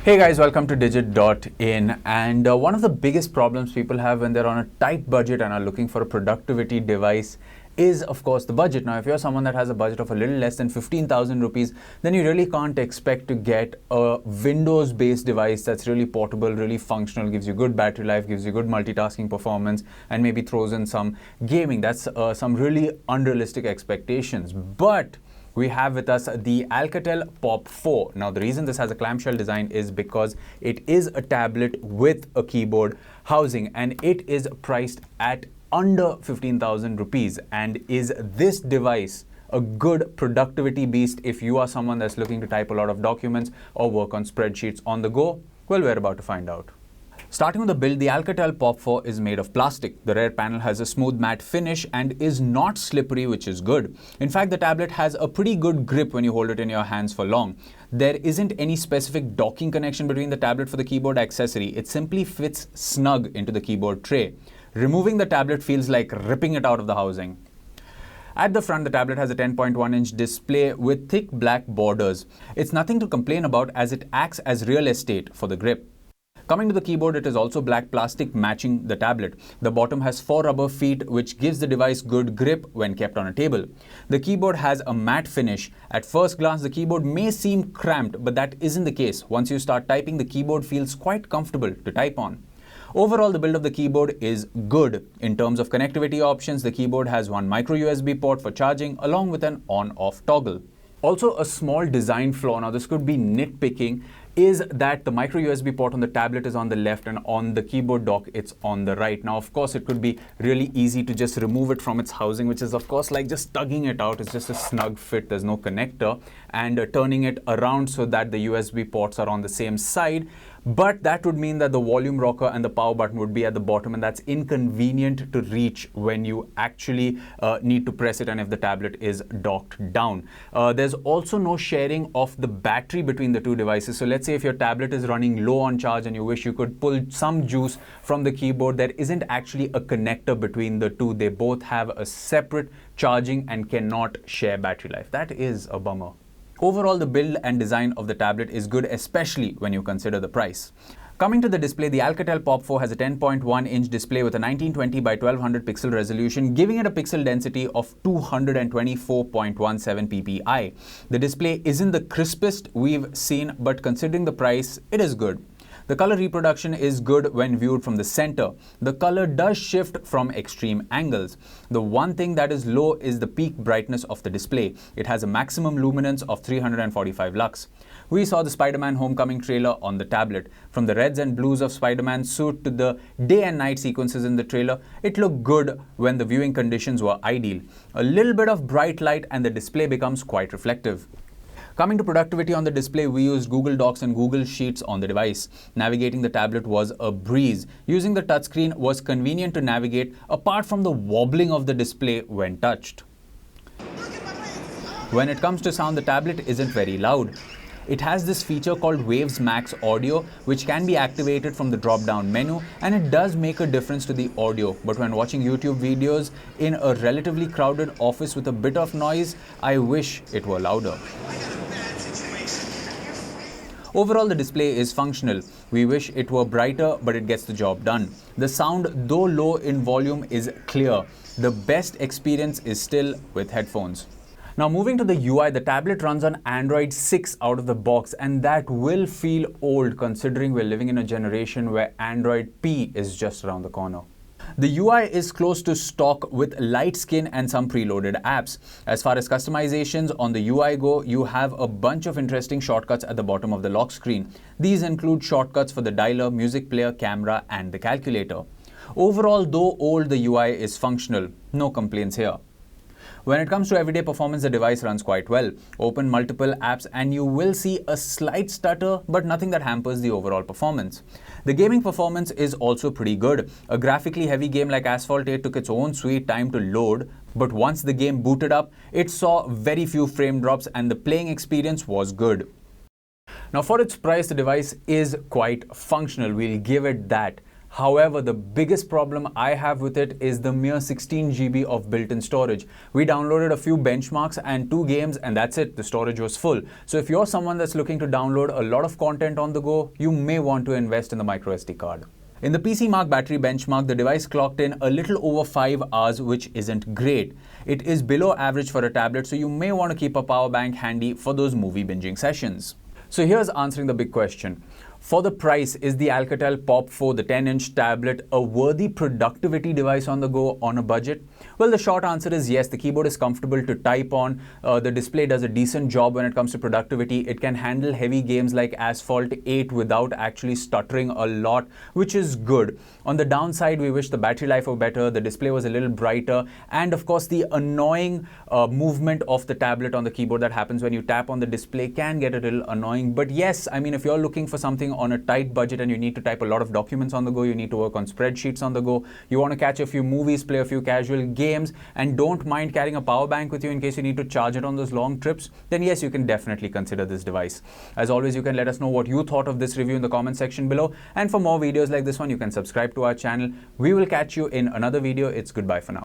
Hey guys, welcome to Digit.in. And one of the biggest problems people have when they're on a tight budget and are looking for a productivity device is, of course, the budget. Now, if you're someone that has a budget of a little less than 15,000 rupees, then you really can't expect to get a Windows-based device that's really portable, really functional, gives you good battery life, gives you good multitasking performance, and maybe throws in some gaming. That's some really unrealistic expectations. But we have with us the Alcatel Pop4. Now, the reason this has a clamshell design is because it is a tablet with a keyboard housing, and it is priced at under 15,000 rupees. And is this device a good productivity beast if you are someone that's looking to type a lot of documents or work on spreadsheets on the go? Well, we're about to find out. Starting with the build, the Alcatel Pop4 is made of plastic. The rear panel has a smooth matte finish and is not slippery, which is good. In fact, the tablet has a pretty good grip when you hold it in your hands for long. There isn't any specific docking connection between the tablet for the keyboard accessory. It simply fits snug into the keyboard tray. Removing the tablet feels like ripping it out of the housing. At the front, the tablet has a 10.1-inch display with thick black borders. It's nothing to complain about as it acts as real estate for the grip. Coming to the keyboard, it is also black plastic matching the tablet. The bottom has 4 rubber feet, which gives the device good grip when kept on a table. The keyboard has a matte finish. At first glance, the keyboard may seem cramped, but that isn't the case. Once you start typing, the keyboard feels quite comfortable to type on. Overall, the build of the keyboard is good. In terms of connectivity options, the keyboard has one microSD port for charging, along with an on-off toggle. Also, a small design flaw, now this could be nitpicking, is that the microSD port on the tablet is on the left and on the keyboard dock it's on the right. Now, of course, it could be really easy to just remove it from its housing, which is of course like just tugging it out. It's just a snug fit, there's no connector, and turning it around so that the USB ports are on the same side. But that would mean that the volume rocker and the power button would be at the bottom, and that's inconvenient to reach when you actually need to press it and if the tablet is docked down. There's also no sharing of the battery between the two devices. So let's say if your tablet is running low on charge and you wish you could pull some juice from the keyboard, there isn't actually a connector between the two. They both have a separate charging and cannot share battery life. That is a bummer. Overall, the build and design of the tablet is good, especially when you consider the price. Coming to the display, the Alcatel Pop4 has a 10.1-inch display with a 1920 by 1200 pixel resolution, giving it a pixel density of 224.17 ppi. The display isn't the crispest we've seen, but considering the price, it is good. The color reproduction is good when viewed from the center. The color does shift from extreme angles. The one thing that is low is the peak brightness of the display. It has a maximum luminance of 345 lux. We saw the Spider-Man Homecoming trailer on the tablet. From the reds and blues of Spider-Man's suit to the day and night sequences in the trailer, it looked good when the viewing conditions were ideal. A little bit of bright light and the display becomes quite reflective. Coming to productivity on the display, we used Google Docs and Google Sheets on the device. Navigating the tablet was a breeze. Using the touchscreen was convenient to navigate, apart from the wobbling of the display when touched. When it comes to sound, the tablet isn't very loud. It has this feature called Waves Max Audio, which can be activated from the drop-down menu, and it does make a difference to the audio. But when watching YouTube videos in a relatively crowded office with a bit of noise, I wish it were louder. Overall, the display is functional. We wish it were brighter, but it gets the job done. The sound, though low in volume, is clear. The best experience is still with headphones. Now, moving to the UI, the tablet runs on Android 6 out of the box, and that will feel old considering we're living in a generation where Android P is just around the corner. The UI is close to stock with light skin and some preloaded apps. As far as customizations on the UI go, you have a bunch of interesting shortcuts at the bottom of the lock screen. These include shortcuts for the dialer, music player, camera, and the calculator. Overall, though old, the UI is functional. No complaints here. When it comes to everyday performance, the device runs quite well. Open multiple apps and you will see a slight stutter, but nothing that hampers the overall performance. The gaming performance is also pretty good. A graphically heavy game like Asphalt 8 took its own sweet time to load, but once the game booted up, it saw very few frame drops and the playing experience was good. Now, for its price, the device is quite functional. We'll give it that. However, the biggest problem I have with it is the mere 16 GB of built-in storage. We downloaded a few benchmarks and 2 games, and that's it. The storage was full. So if you're someone that's looking to download a lot of content on the go, you may want to invest in the microSD card. In the PC Mark battery benchmark, the device clocked in a little over 5 hours, which isn't great. It is below average for a tablet, so you may want to keep a power bank handy for those movie binging sessions. So here's answering the big question. For the price, is the Alcatel Pop4, the 10-inch tablet, a worthy productivity device on the go on a budget? Well, the short answer is yes. The keyboard is comfortable to type on. The display does a decent job when it comes to productivity. It can handle heavy games like Asphalt 8 without actually stuttering a lot, which is good. On the downside, we wish the battery life were better, the display was a little brighter, and of course the annoying movement of the tablet on the keyboard that happens when you tap on the display can get a little annoying. But yes, I mean, if you're looking for something on a tight budget and you need to type a lot of documents on the go, you need to work on spreadsheets on the go, you want to catch a few movies, play a few casual games, and don't mind carrying a power bank with you in case you need to charge it on those long trips, then yes, you can definitely consider this device. As always, you can let us know what you thought of this review in the comment section below, and for more videos like this one, you can subscribe to our channel. We will catch you in another video. It's goodbye for now.